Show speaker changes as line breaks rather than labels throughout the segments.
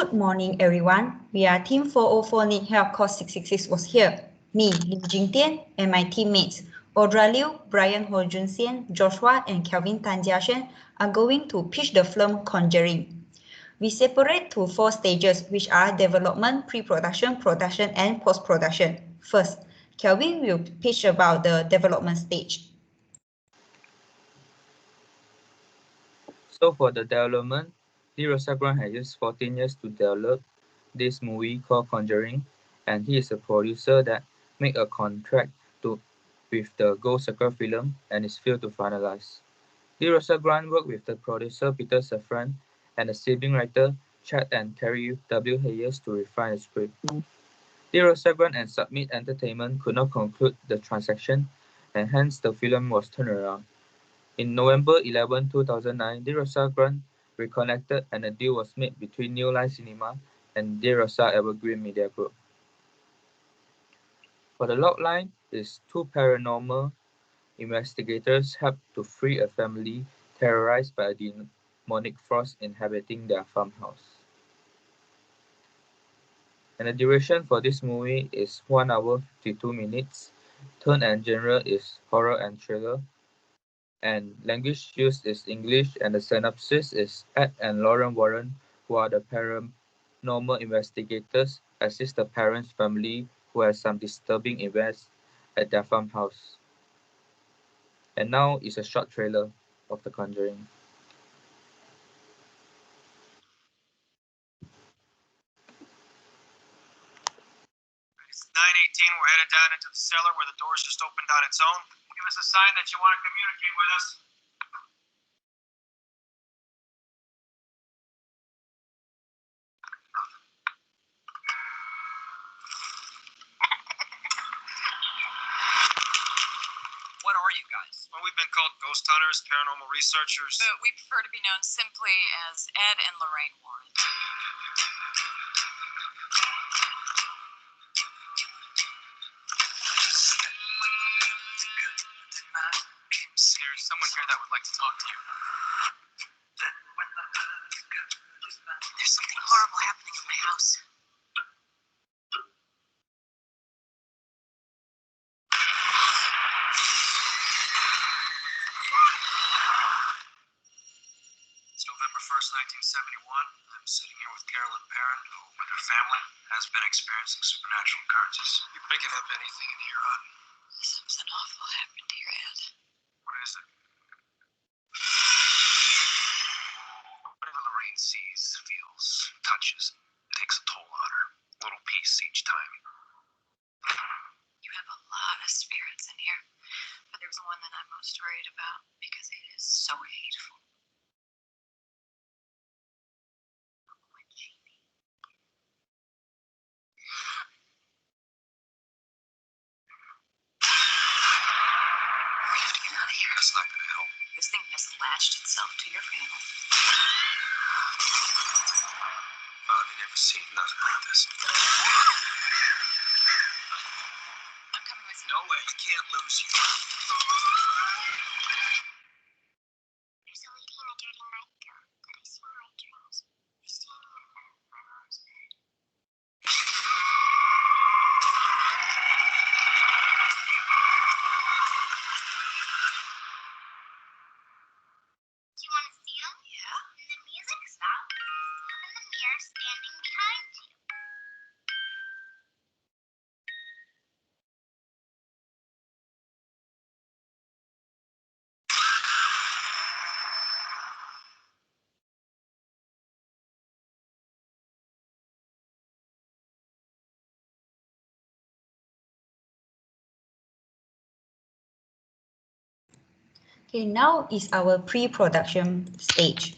Good morning, everyone. We are Team 404 Need Help Course 666 was here. Me, Lim Jing Tian, and my teammates, Audra Liu, Brian Hoe Jun Xian, Joshua, and Kelvin Tan Jia Xuan are going to pitch the film Conjuring. We separate to 4 stages, which are development, pre-production, production, and post-production. First, Kelvin will pitch about the development stage.
So for the development, Lim Jing Tian has used 14 years to develop this movie called Conjuring, and he is a producer that made a contract with the Gold Circle Film and is still to finalize. Lim Jing Tian worked with the producer Peter Safran and the sibling writer Chad and Terry W. Hayes to refine the script. Lim Jing Tian and Submit Entertainment could not conclude the transaction, and hence the film was turned around. In November 11, 2009, Lim Jing Tian reconnected and a deal was made between New Line Cinema and Lim Jing Tian Evergreen Media Group. For the logline is 2 paranormal investigators help to free a family terrorized by a demonic force inhabiting their farmhouse. And the duration for this movie is 1 hour 52 minutes. Tone and genre is horror and thriller. And language used is English, and the synopsis is Ed and Lauren Warren, who are the paranormal investigators, assist the parents' family who has some disturbing events at their farmhouse. And now is a short trailer of The Conjuring.
It's 9:18. We're headed down into the cellar where the door's just opened on its own. Give us a sign that you want to communicate with us. What are you guys? Well, we've been called ghost hunters, paranormal researchers.
But we prefer to be known simply as Ed and Lorraine Warren.
There's someone here that would like to talk to you.
There's something horrible happening in my house.
It's November 1st, 1971. I'm sitting here with Carolyn Perrin, who, with her family, has been experiencing supernatural occurrences. You picking up anything in here, hon?
Something awful happened here, Ed.
What is it? Whatever Lorraine sees, feels, touches, takes a toll on her. A little piece each time.
You have a lot of spirits in here, but there's one that I'm most worried about because it is so hateful.
That's not gonna help.
This thing has latched itself to your family.
I've never seen nothing like this.
I'm coming with you.
No way. I can't lose you.
There's a lady in a dirty nightgown that I see in my dreams. She's standing in front of my mom's bed. Do you want to see him?
Yeah?
When the music stops, see him in the mirror standing behind you.
Okay, now is our pre-production stage.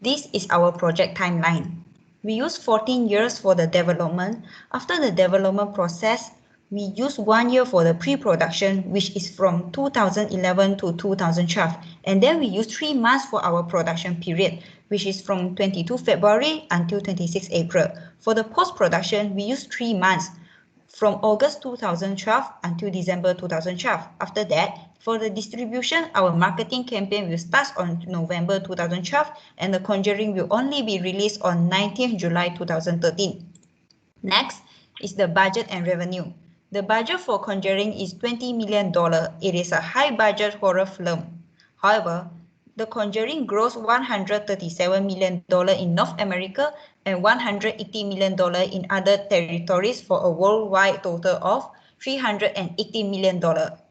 This is our project timeline. We use 14 years for the development. After the development process, we use 1 year for the pre-production, which is from 2011 to 2012. And then we use 3 months for our production period, which is from 22 February until 26 April. For the post-production, we use 3 months from August 2012 until December 2012. After that, for the distribution, our marketing campaign will start on November 2012 and The Conjuring will only be released on 19th July 2013. Next is the budget and revenue. The budget for Conjuring is $20 million. It is a high-budget horror film. However, The Conjuring grossed $137 million in North America and $180 million in other territories for a worldwide total of $380 million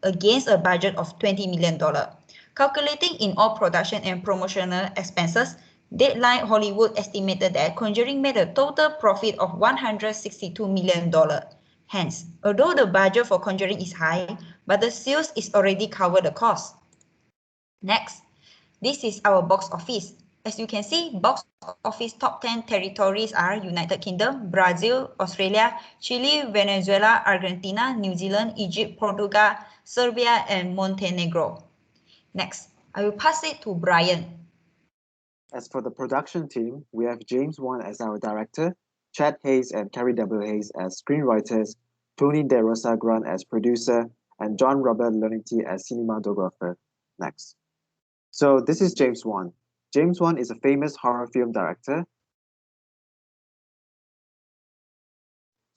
against a budget of $20 million. Calculating in all production and promotional expenses, Deadline Hollywood estimated that Conjuring made a total profit of $162 million. Hence, although the budget for Conjuring is high, but the sales is already covered the cost. Next, this is our box office. As you can see, box office top 10 territories are United Kingdom, Brazil, Australia, Chile, Venezuela, Argentina, New Zealand, Egypt, Portugal, Serbia, and Montenegro. Next, I will pass it to Brian.
As for the production team, we have James Wan as our director, Chad Hayes and Carrie W. Hayes as screenwriters, Tony De Rosa Grant as producer, and John Robert Leonetti as cinematographer. Next. So this is James Wan. James Wan is a famous horror film director.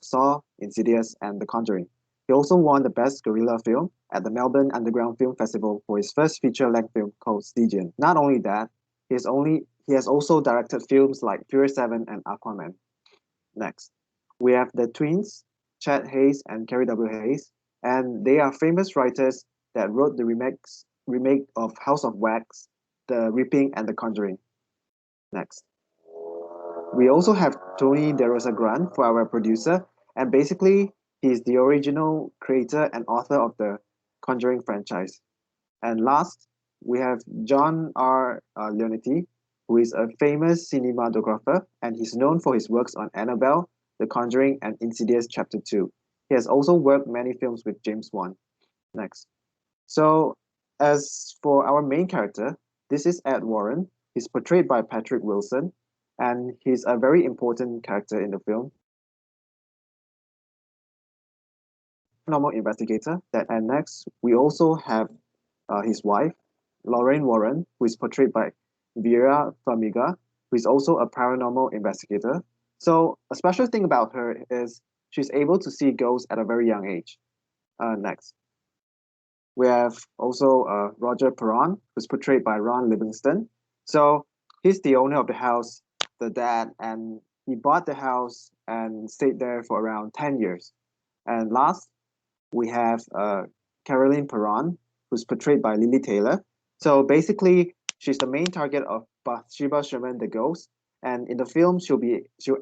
Saw, Insidious, and The Conjuring. He also won the Best Guerrilla Film at the Melbourne Underground Film Festival for his first feature-length film called Stygian. Not only that, he has also directed films like Fury 7 and Aquaman. Next, we have the twins, Chad Hayes and Carrie W. Hayes, and they are famous writers that wrote the remake of House of Wax, The Reaping, and The Conjuring. Next. We also have Tony De Rosa Grant for our producer, and basically, he's the original creator and author of the Conjuring franchise. And last, we have John R. Leonetti, who is a famous cinematographer, and he's known for his works on Annabelle, The Conjuring, and Insidious Chapter 2. He has also worked many films with James Wan. Next. So, as for our main character, this is Ed Warren. He's portrayed by Patrick Wilson, and he's a very important character in the film. Normal investigator. And next, we also have his wife, Lorraine Warren, who is portrayed by Vera Farmiga, who is also a paranormal investigator. So a special thing about her is she's able to see ghosts at a very young age. Next. We have also Roger Perron, who's portrayed by Ron Livingston. So he's the owner of the house, the dad, and he bought the house and stayed there for around 10 years. And last, we have Caroline Perron, who's portrayed by Lily Taylor. So basically, she's the main target of Bathsheba Sherman the ghost. And in the film, she'll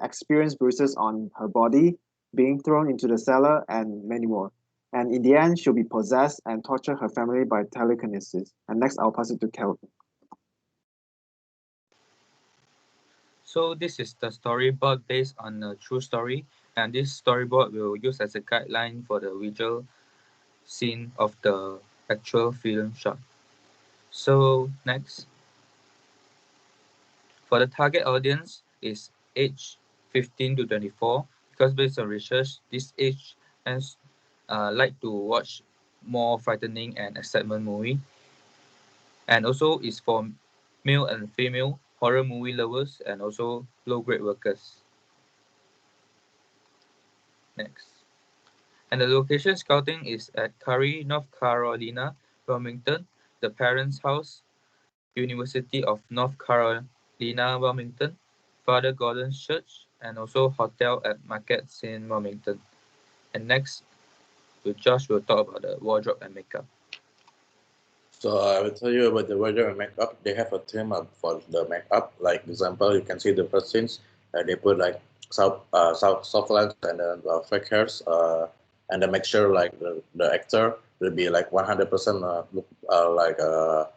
experience bruises on her body, being thrown into the cellar, and many more. And in the end, she'll be possessed and torture her family by telekinesis. And next, I'll pass it to Kelvin.
So this is the storyboard based on a true story, and this storyboard will use as a guideline for the visual scene of the actual film shot. So next, for the target audience is age 15 to 24, because based on research, this age and like to watch more frightening and excitement movie, and also is for male and female horror movie lovers and also low-grade workers. Next. And the location scouting is at Curry, North Carolina, Wilmington, the parents' house, University of North Carolina, Wilmington, Father Gordon's Church, and also hotel at Marquette in Wilmington. And next, Josh will talk about the wardrobe and makeup.
So I will tell you about the wardrobe and makeup. They have a theme for the makeup. Like example, you can see the first scenes. They put like soft lens and then fake hairs, and then make sure like the actor will be like 100% look like a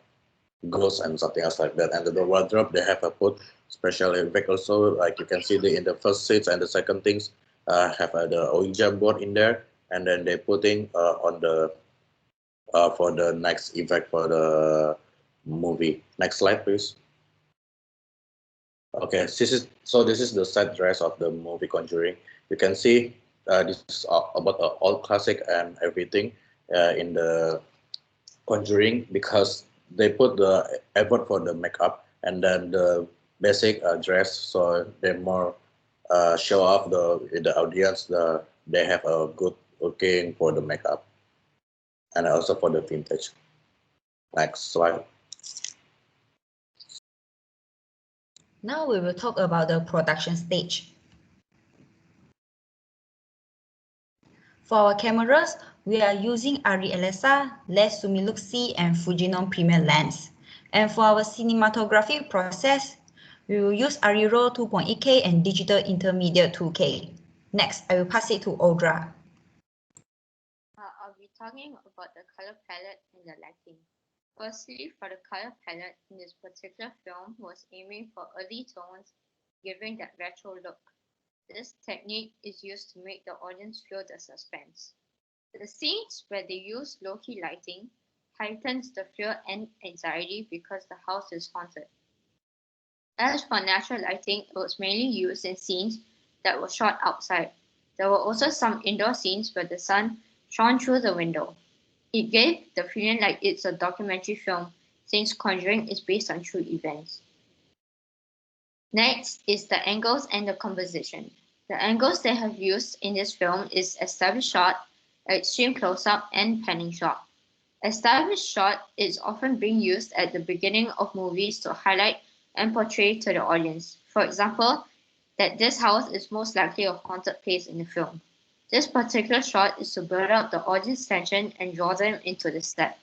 ghost and something else like that. And the wardrobe they have a put special effect also. Like you can see in the first scenes and the second things have the Ouija board in there, and then they putting on the for the next effect for the movie. Next slide, please. Okay, this is the set dress of the movie Conjuring. You can see this is about all classic and everything in the Conjuring, because they put the effort for the makeup and then the basic dress, so they more show off the audience they have a good looking for the makeup and also for the vintage. Next slide.
Now we will talk about the production stage. For our cameras, we are using Arri LSR, Les Sumiluxi, and Fujinon Premier lens. And for our cinematography process, we will use Arri RAW 2.8K and Digital Intermediate 2K. Next, I will pass it to Audra.
I'll be talking about the color palette and the lighting. Firstly, for the color palette in this particular film was aiming for early tones, giving that retro look. This technique is used to make the audience feel the suspense. The scenes where they use low-key lighting heightens the fear and anxiety because the house is haunted. As for natural lighting, it was mainly used in scenes that were shot outside. There were also some indoor scenes where the sun shone through the window. It gave the feeling like it's a documentary film, since Conjuring is based on true events. Next is the angles and the composition. The angles they have used in this film is established shot, extreme close-up, and panning shot. Established shot is often being used at the beginning of movies to highlight and portray to the audience. For example, that this house is most likely a haunted place in the film. This particular shot is to build up the audience tension and draw them into the set.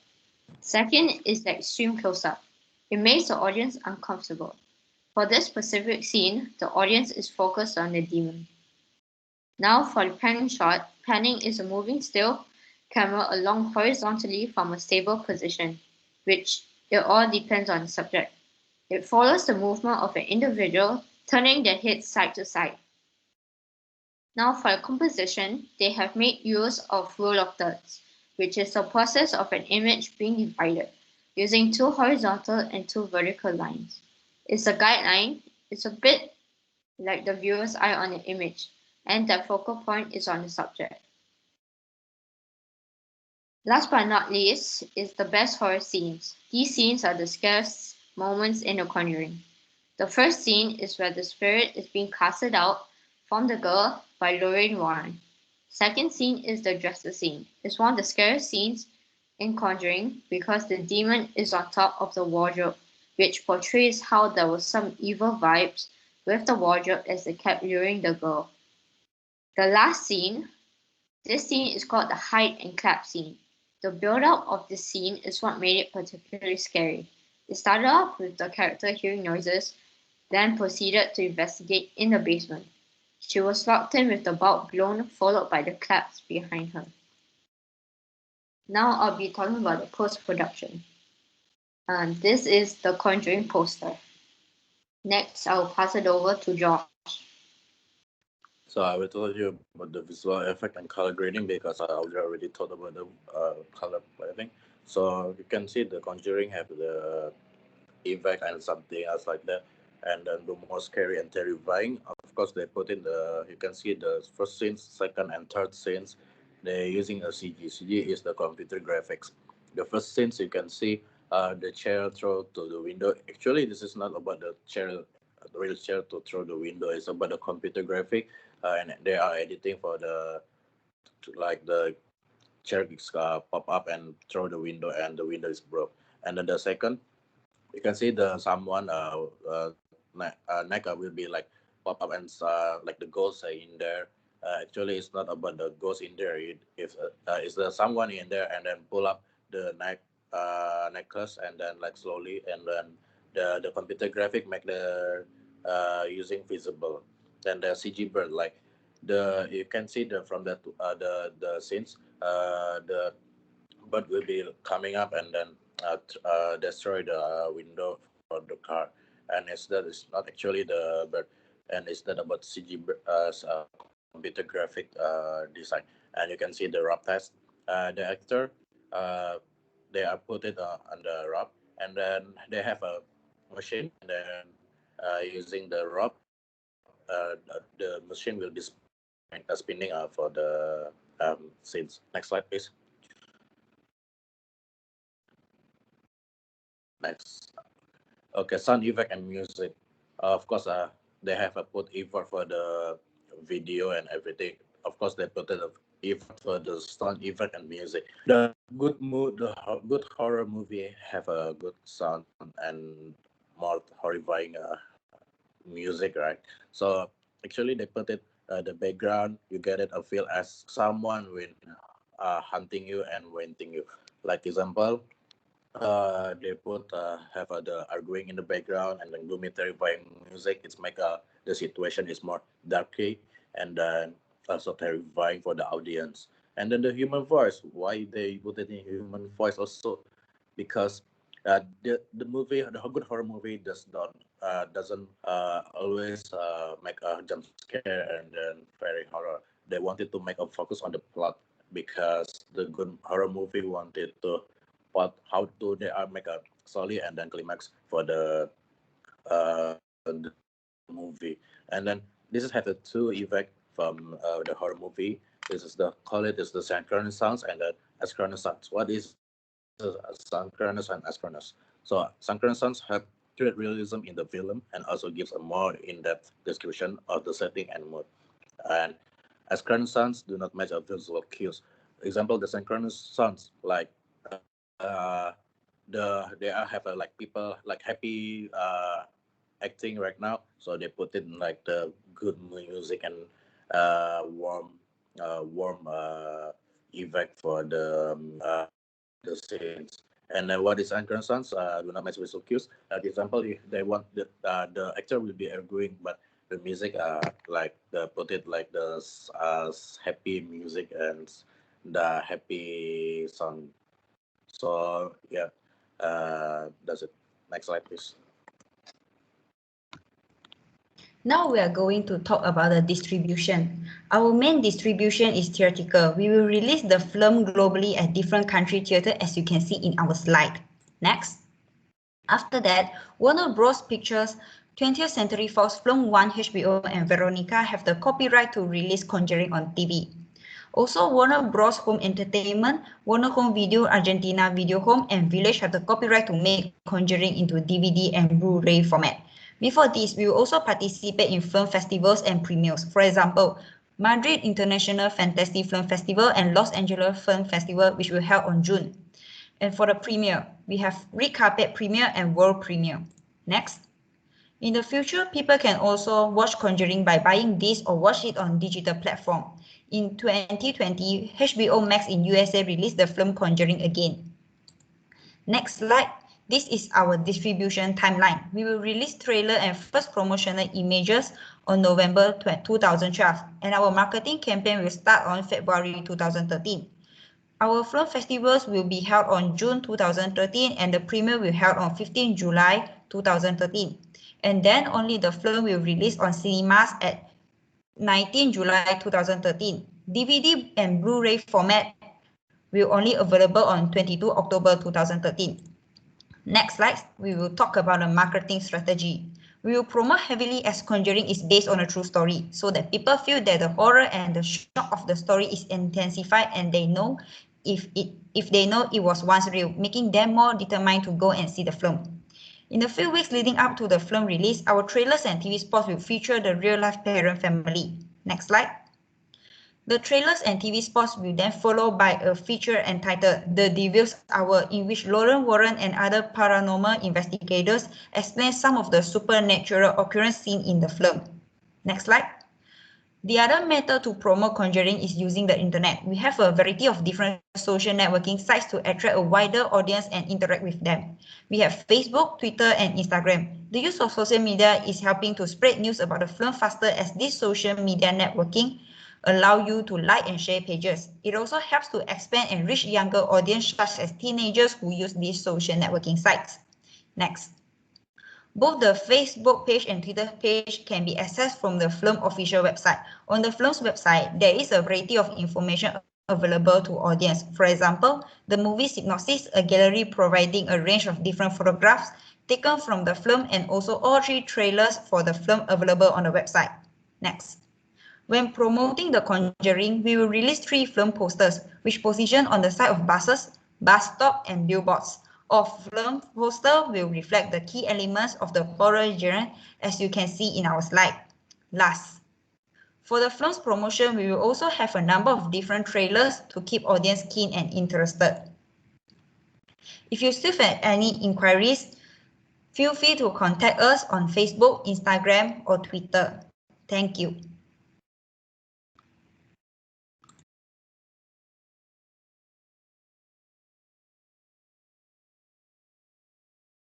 Second is the extreme close-up. It makes the audience uncomfortable. For this specific scene, the audience is focused on the demon. Now for the panning shot, panning is a moving still camera along horizontally from a stable position, which it all depends on the subject. It follows the movement of an individual, turning their head side to side. Now for the composition, they have made use of rule of thirds, which is the process of an image being divided, using two horizontal and two vertical lines. It's a guideline. It's a bit like the viewer's eye on an image, and the focal point is on the subject. Last but not least is the best horror scenes. These scenes are the scariest moments in The Conjuring. The first scene is where the spirit is being casted out from the girl by Lorraine Warren. Second scene is the dresser scene. It's one of the scariest scenes in Conjuring because the demon is on top of the wardrobe, which portrays how there was some evil vibes with the wardrobe as they kept luring the girl. The last scene, this scene is called the hide and clap scene. The build-up of this scene is what made it particularly scary. It started off with the character hearing noises, then proceeded to investigate in the basement. She was locked in with the bulb blown, followed by the claps behind her. Now I'll be talking about the post-production. This is the Conjuring poster. Next, I'll pass it over to Josh.
So I will tell you about the visual effect and color grading because I already talked about the color grading. So you can see the Conjuring have the effect and something else like that, and then the more scary and terrifying. Of course, they put in you can see the first scenes, second and third scenes. They're using a CG. CG is the computer graphics. The first scenes you can see the chair throw to the window. Actually, this is not about the chair, the real chair to throw the window. It's about the computer graphic, and they are editing for like the chair pop up and throw the window, and the window is broke. And then the second, you can see the someone neck will be like pop up and like the ghost in there. Actually, it's not about the ghost in there. If it's the someone in there, and then pull up the necklace, and then like slowly, and then the computer graphic make the using visible. Then the CG bird, like the you can see the from the scenes, the bird will be coming up and then destroy the window for the car. And instead, it's not actually the bird, and instead about CG computer graphic design. And you can see the rough test. The actor, uh, they are put it on the rope, and then they have a machine, and then using the rope, the machine will display spinning for the scenes. Next slide, please. Next. Okay, sound effect and music. Of course, they have put effort for the video and everything. Of course, they put effort for the sound effect and music. The good horror movie have a good sound and more horrifying music, right? So actually, they put it the background. You get it a feel as someone when hunting you and wanting you. Like example, they put have the arguing in the background and then gloomy terrifying music. It's make the situation is more darky and then also terrifying for the audience. And then the human voice, why they put it in human voice also, because the movie, the good horror movie doesn't always make a jump scare and then very horror. They wanted to make a focus on the plot, because the good horror movie wanted to how do they make a solid and then climax for the movie. And then this has a two effect from the horror movie. This is the call it is the synchronous sounds and the asynchronous sounds. What is synchronous and asynchronous? So synchronous sounds have great realism in the film and also gives a more in-depth description of the setting and mood. And asynchronous sounds do not match a visual cues. Example, the synchronous sounds like they have like people like happy acting right now, so they put in like the good music and warm effect for the scenes. And what is synchronous sounds do not match visual cues. The example, if they want the actor will be arguing, but the music like the put it like the happy music and the happy song. So yeah, that's it. Next slide, please.
Now we are going to talk about the distribution. Our main distribution is theatrical. We will release the film globally at different country theater, as you can see in our slide. Next. After that, Warner Bros. Pictures, 20th Century Fox, Film 1, HBO, and Veronica have the copyright to release Conjuring on TV. Also, Warner Bros. Home Entertainment, Warner Home Video, Argentina Video Home, and Village have the copyright to make Conjuring into DVD and Blu-ray format. Before this, we will also participate in film festivals and premieres. For example, Madrid International Fantasy Film Festival and Los Angeles Film Festival, which will held on June. And for the premiere, we have red carpet premiere and world premiere. Next. In the future, people can also watch Conjuring by buying this or watch it on digital platform. In 2020, HBO Max in USA released the film Conjuring again. Next slide. This is our distribution timeline. We will release trailer and first promotional images on November 2012, and our marketing campaign will start on February 2013. Our film festivals will be held on June 2013, and the premiere will be held on 15 July 2013. And then only the film will release on cinemas at 19 July 2013. DVD and Blu-ray format will only available on 22 October 2013. Next slide, we will talk about the marketing strategy. We will promote heavily as Conjuring is based on a true story, so that people feel that the horror and the shock of the story is intensified, and they know if they know it was once real, making them more determined to go and see the film. In the few weeks leading up to the film release, our trailers and TV spots will feature the real-life parent family. Next slide. The trailers and TV spots will then follow by a feature entitled The Devil's Hour, in which Lauren Warren and other paranormal investigators explain some of the supernatural occurrence seen in the film. Next slide. The other method to promote Conjuring is using the internet. We have a variety of different social networking sites to attract a wider audience and interact with them. We have Facebook, Twitter, and Instagram. The use of social media is helping to spread news about the film faster, as this social media networking allow you to like and share pages. It also helps to expand and reach younger audience, such as teenagers who use these social networking sites. Next. Both the Facebook page and Twitter page can be accessed from the film official website. On the film's website, there is a variety of information available to audience. For example, the movie synopsis, a gallery providing a range of different photographs taken from the film, and also all 3 trailers for the film available on the website. Next. When promoting The Conjuring, we will release 3 film posters, which position on the side of buses, bus stop, and billboards. All film poster will reflect the key elements of the horror genre, as you can see in our slide. Last, for the film's promotion, we will also have a number of different trailers to keep audience keen and interested. If you still have any inquiries, feel free to contact us on Facebook, Instagram, or Twitter. Thank you.